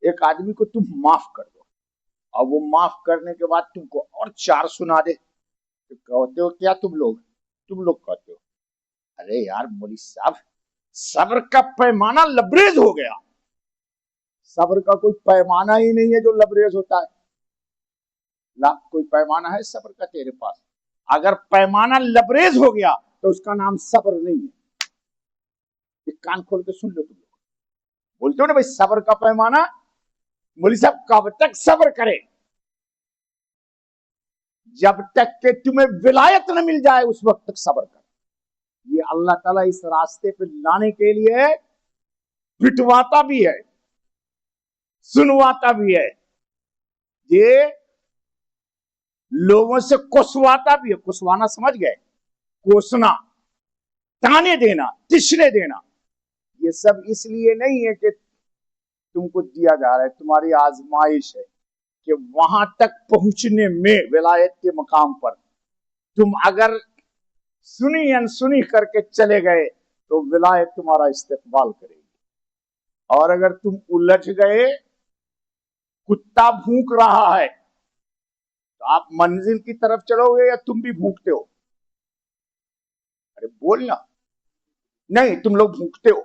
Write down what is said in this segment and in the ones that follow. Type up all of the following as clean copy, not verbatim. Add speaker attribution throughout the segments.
Speaker 1: ایک آدمی کو تم معاف کر دو اور وہ معاف کرنے کے بعد تم کو اور 4 سنا دے تو کہتے ہو کیا تم لوگ کہتے ہو ارے یار مولوی صاحب صبر کا پیمانہ لبریز ہو گیا. صبر کا کوئی پیمانہ ہی نہیں ہے جو لبریز ہوتا ہے. کوئی پیمانہ ہے صبر کا تیرے پاس؟ اگر پیمانہ لبریز ہو گیا تو اس کا نام صبر نہیں ہے. ایک کان کھول کے سن لو. تم لوگ بولتے ہو نا بھائی صبر کا پیمانہ. مولوی صاحب کب تک صبر کرے؟ جب تک کہ تمہیں ولایت نہ مل جائے اس وقت تک صبر کر. یہ اللہ تعالیٰ اس راستے پہ لانے کے لیے پٹواتا بھی ہے, سنواتا بھی ہے, یہ لوگوں سے کوسواتا بھی ہے. کوسوانا سمجھ گئے؟ کوسنا, تانے دینا, تشنے دینا. یہ سب اس لیے نہیں ہے کہ تم کو دیا جا رہا ہے, تمہاری آزمائش ہے کہ وہاں تک پہنچنے میں ولایت کے مقام پر تم اگر سنی انسنی کر کے چلے گئے تو ولایت تمہارا استقبال کرے گی, اور اگر تم الجھ گئے, کتا بھونک رہا ہے تو آپ منزل کی طرف چلو گے یا تم بھی بھونکتے ہو؟ ارے بولنا. نہیں, تم لوگ بھونکتے ہو,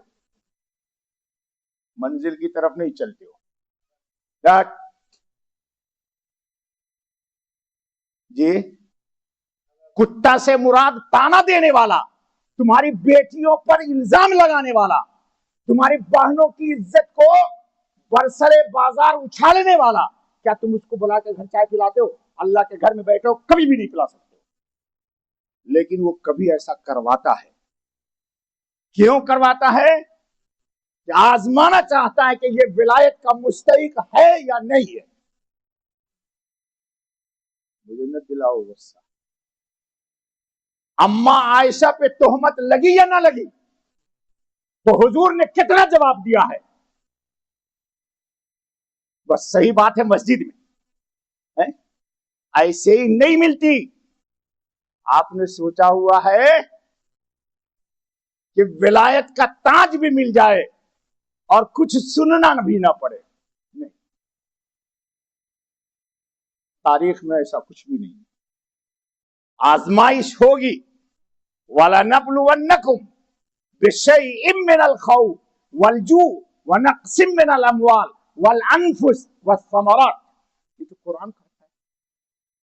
Speaker 1: منزل کی طرف نہیں چلتے ہو. جی, کتا سے مراد تانا دینے والا, تمہاری بیٹیوں پر الزام لگانے والا, تمہاری بہنوں کی عزت کو برسرے بازار اچھالنے والا. کیا تم اس کو بلا کے گھر چائے پلاتے ہو؟ اللہ کے گھر میں بیٹھو, کبھی بھی نہیں پلا سکتے. لیکن وہ کبھی ایسا کرواتا ہے. کیوں کرواتا ہے؟ کہ آزمانا چاہتا ہے کہ یہ ولایت کا مستحق ہے یا نہیں ہے. مجھے نہ دلاؤ غصہ. اما عائشہ پہ تہمت لگی یا نہ لگی تو حضور نے کتنا جواب دیا ہے؟ بس صحیح بات ہے, مسجد میں ایسے ہی نہیں ملتی. آپ نے سوچا ہوا ہے کہ ولایت کا تاج بھی مل جائے اور کچھ سننا بھی نہ پڑے؟ نہیں, تاریخ میں ایسا کچھ بھی نہیں. آزمائش ہوگی. وَلَنَبْلُوَنَّكُمْ بِشَيْءٍ مِّنَ الْخَوْفِ وَالْجُوعِ وَنَقْصٍ مِّنَ الْأَمْوَالِ وَالْأَنفُسِ وَالثَّمَرَاتِ. یہ تو قرآن کا